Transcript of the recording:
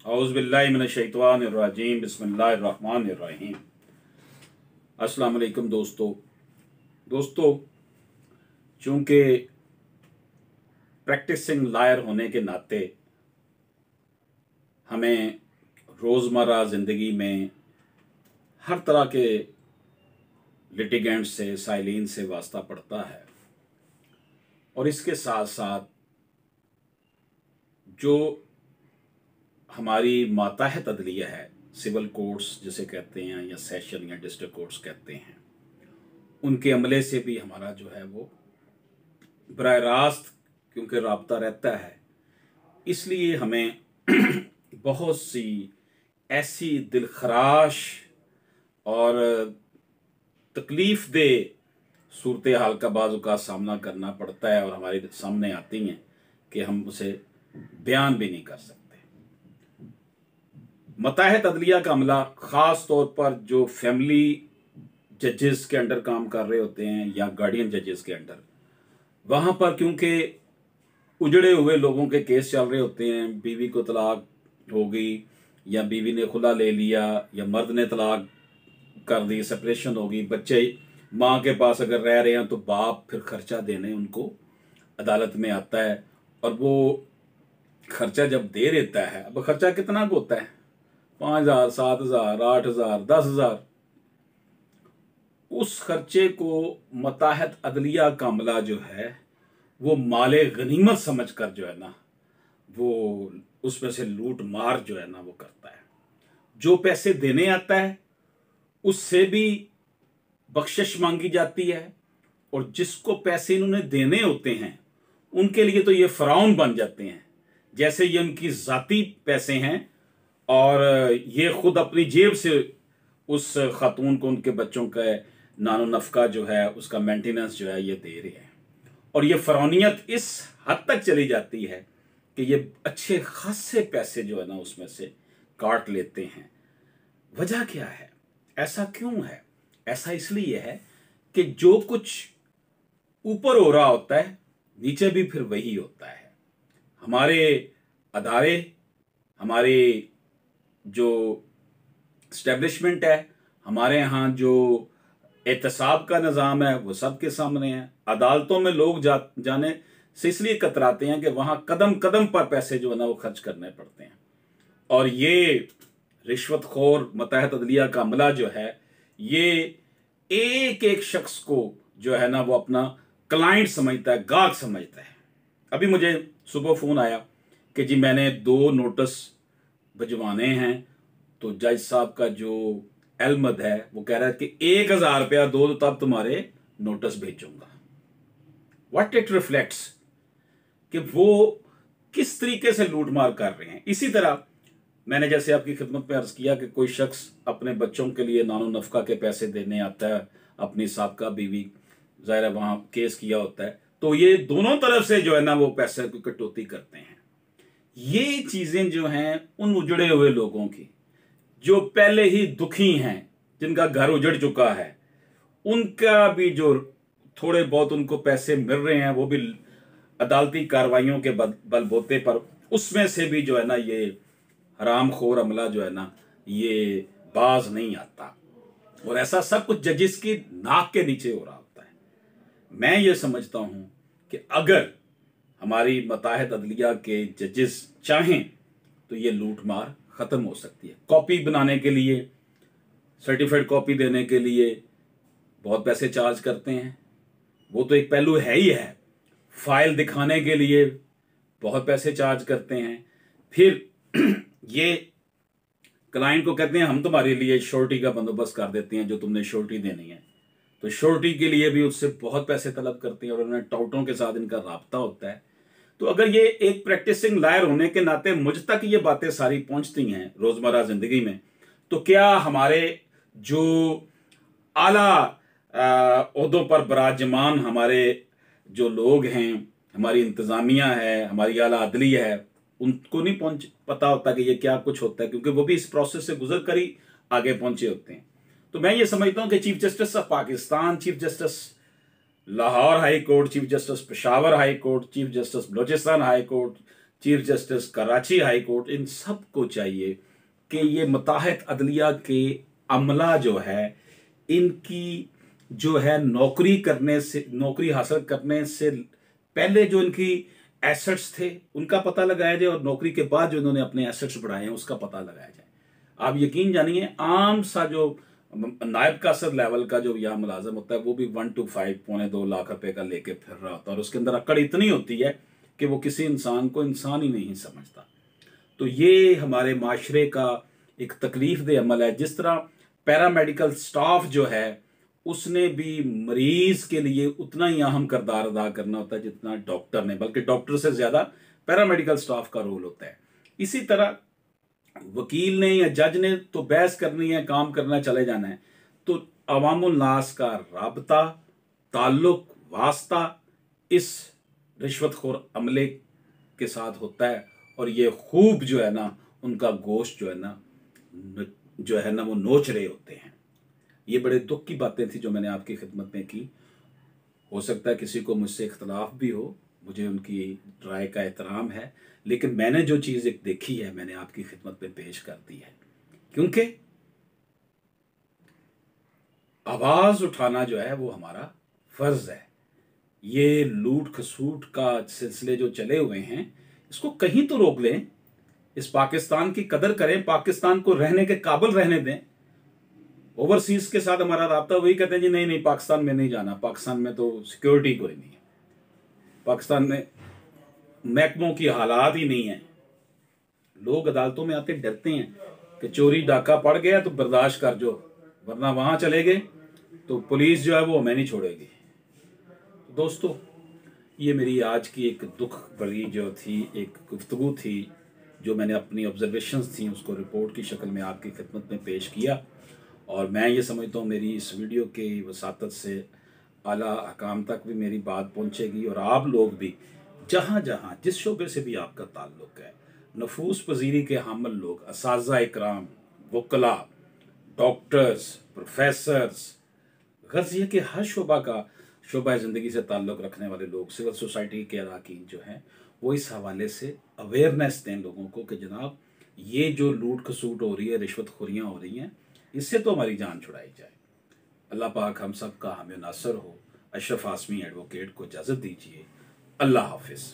औज़ुबिल्लाहि मिनश्शैतानिर्रजीम बिस्मिल्लाहिर्रहमानिर्रहीम। अस्सलाम वालेकुम दोस्तों, चूँकि प्रैक्टिसिंग लायर होने के नाते हमें रोज़मर्रा ज़िंदगी में हर तरह के लिटिगेंट से, साइलिन से वास्ता पड़ता है और इसके साथ साथ जो हमारी माताहत अदलिया है, सिविल कोर्ट्स जिसे कहते हैं या सेशन या डिस्ट्रिक्ट कोर्ट्स कहते हैं, उनके अमले से भी हमारा जो है वो बराह रास्त क्योंकि राब्ता रहता है, इसलिए हमें बहुत सी ऐसी दिलखराश और तकलीफ़ दे सूरत हाल का बाज़ का सामना करना पड़ता है और हमारे सामने आती हैं कि हम उसे बयान भी नहीं कर सकते। मताहत अदलिया का अमला ख़ास तौर पर जो फैमिली जजेस के अंडर काम कर रहे होते हैं या गार्डियन जजेस के अंडर, वहाँ पर क्योंकि उजड़े हुए लोगों के केस चल रहे होते हैं, बीवी को तलाक हो गई या बीवी ने खुला ले लिया या मर्द ने तलाक कर दी, सेपरेशन हो गई, बच्चे माँ के पास अगर रह रहे हैं तो बाप फिर खर्चा देने उनको अदालत में आता है और वो खर्चा जब दे देता है, अब खर्चा कितना होता है, 5,000, 7,000, 8,000, 10,000, उस खर्चे को मताहत अदलिया का अमला जो है वो माले गनीमत समझकर जो है ना वो उसमें से लूट मार जो है ना वो करता है। जो पैसे देने आता है उससे भी बख्शिश मांगी जाती है और जिसको पैसे इन्होंने देने होते हैं उनके लिए तो ये फ़िरौन बन जाते हैं, जैसे ये उनकी ज़ाती पैसे हैं और ये खुद अपनी जेब से उस खातून को उनके बच्चों का नानो नफ़का जो है उसका मेंटेनेंस जो है ये दे रहे हैं। और ये फ़िरौनियत इस हद तक चली जाती है कि ये अच्छे खासे पैसे जो है ना उसमें से काट लेते हैं। वजह क्या है, ऐसा क्यों है? ऐसा इसलिए है कि जो कुछ ऊपर हो रहा होता है नीचे भी फिर वही होता है। हमारे अदारे, हमारे जो इस्टेब्लिशमेंट है, हमारे यहाँ जो एहतसाब का निज़ाम है वो सबके सामने है। अदालतों में लोग जाने से इसलिए कतराते हैं कि वहाँ कदम कदम पर पैसे जो है ना वो खर्च करने पड़ते हैं और ये रिश्वतखोर मताहत अदलिया का अमला जो है ये एक एक शख्स को जो है ना वो अपना क्लाइंट समझता है, गाहक समझता है। अभी मुझे सुबह फ़ोन आया कि जी मैंने 2 नोटिस भिजवाने हैं, तो जज साहब का जो एलमद है वो कह रहा है कि 1,000 रुपया दो तो तब तुम्हारे नोटिस भेजूंगा। व्हाट इट रिफ्लेक्ट्स कि वो किस तरीके से लूट मार कर रहे हैं। इसी तरह मैंने जैसे आपकी खिदमत में अर्ज किया कि कोई शख्स अपने बच्चों के लिए नानो नफ़का के पैसे देने आता है, अपनी साबका बीवी ज़ाहिर है वहाँ केस किया होता है, तो ये दोनों तरफ से जो है ना वो पैसे की कटौती करते हैं। ये चीज़ें जो हैं उन उजड़े हुए लोगों की जो पहले ही दुखी हैं, जिनका घर उजड़ चुका है, उनका भी जो थोड़े बहुत उनको पैसे मिल रहे हैं वो भी अदालती कार्रवाइयों के बलबूते पर, उसमें से भी जो है ना ये हरामखोर अमला जो है ना ये बाज नहीं आता और ऐसा सब कुछ जजिस की नाक के नीचे हो रहा होता है। मैं ये समझता हूं कि अगर हमारी मताहत अदलिया के जजेस चाहें तो ये लूट मार ख़त्म हो सकती है। कॉपी बनाने के लिए, सर्टिफाइड कॉपी देने के लिए बहुत पैसे चार्ज करते हैं, वो तो एक पहलू है ही है। फाइल दिखाने के लिए बहुत पैसे चार्ज करते हैं। फिर ये क्लाइंट को कहते हैं हम तुम्हारे लिए श्योरिटी का बंदोबस्त कर देते हैं जो तुमने श्योरिटी देनी है, तो श्योरिटी के लिए भी उससे बहुत पैसे तलब करते हैं और उन्हें टाउटों के साथ इनका राब्ता होता है। तो अगर ये एक प्रैक्टिसिंग लायर होने के नाते मुझ तक ये बातें सारी पहुंचती हैं रोज़मर्रा ज़िंदगी में, तो क्या हमारे जो आला ओहदों पर बराजमान हमारे जो लोग हैं, हमारी इंतज़ामिया है, हमारी आला अदलिया है, उनको नहीं पता होता कि ये क्या कुछ होता है, क्योंकि वो भी इस प्रोसेस से गुजर कर ही आगे पहुंचे होते हैं। तो मैं ये समझता हूं कि chief justice of Pakistan, chief justice Lahore high court, chief justice Peshawar high court, chief justice Balochistan high court, chief justice Karachi high court, इन सब को चाहिए कि ये मुताहिद अदलिया के अमला जो है, इनकी जो है नौकरी करने से, नौकरी हासिल करने से पहले जो इनकी एसेट्स थे उनका पता लगाया जाए, और नौकरी के बाद जो इन्होंने अपने एसेट्स बढ़ाए हैं उसका पता लगाया जाए। आप यकीन जानिए, आम सा जो नायब कासर लेवल का जो यहाँ मुलाजम होता है वो भी 1 to 5 पौने 2 लाख रुपए का लेके फिर रहा होता है, और उसके अंदर अकड़ इतनी होती है कि वो किसी इंसान को इंसान ही नहीं समझता। तो ये हमारे माशरे का एक तकलीफ दे अमल है। जिस तरह पैरामेडिकल स्टाफ जो है उसने भी मरीज के लिए उतना ही अहम किरदार अदा करना होता है जितना डॉक्टर ने, बल्कि डॉक्टर से ज्यादा पैरामेडिकल स्टाफ का रोल होता है। इसी तरह वकील ने या जज ने तो बहस करनी है, काम करना, चले जाना है, तो अवामुल नास का राबता, ताल्लुक, वास्ता इस रिश्वतखोर अमले के साथ होता है, और ये खूब जो है ना उनका गोश्त जो है ना वो नोच रहे होते हैं। ये बड़े दुख की बातें थी जो मैंने आपकी खिदमत में की। हो सकता है किसी को मुझसे इख्तलाफ भी हो, मुझे उनकी राय का एहतराम है, लेकिन मैंने जो चीज़ एक देखी है मैंने आपकी खिदमत में पेश कर दी है, क्योंकि आवाज़ उठाना जो है वो हमारा फ़र्ज़ है। ये लूट खसूट का सिलसिले जो चले हुए हैं इसको कहीं तो रोक लें, इस पाकिस्तान की कदर करें, पाकिस्तान को रहने के काबिल रहने दें। ओवरसीज के साथ हमारा राब्ता, वही कहते हैं जी नहीं नहीं पाकिस्तान में नहीं जाना, पाकिस्तान में तो सिक्योरिटी कोई नहीं है, पाकिस्तान में महकमों की हालात ही नहीं है। लोग अदालतों में आते डरते हैं कि चोरी डाका पड़ गया तो बर्दाश्त कर जो, वरना वहां चले गए तो पुलिस जो है वो हमें नहीं छोड़ेगी। दोस्तों, ये मेरी आज की एक दुख भरी जो थी एक गुफ्तगू थी, जो मैंने अपनी ऑब्जर्वेशंस थी उसको रिपोर्ट की शक्ल में आपकी खिदमत में पेश किया, और मैं ये समझता हूँ मेरी इस वीडियो के वसातत से आला हकाम तक भी मेरी बात पहुँचेगी, और आप लोग भी जहाँ जहाँ जिस शोबे से भी आपका ताल्लुक़ है, नफूस पजीरी के हामिल लोग, असातिज़ा इकराम, वकला, डॉक्टर्स, प्रोफेसर्स, गर्ज ये कि हर शोबा ज़िंदगी से ताल्लुक़ रखने वाले लोग, सिविल सोसाइटी के अरकान जो हैं वो इस हवाले से अवेयरनेस दें लोगों को कि जनाब ये जो लूट खसूट हो रही है, रिश्वतखोरियाँ हो रही हैं, इससे तो हमारी जान छुड़ाई जाए। अल्लाह पाक हम सब का हमें नासर हो। अशरफ आसमी एडवोकेट को इजाज़त दीजिए। अल्लाह हाफिज़।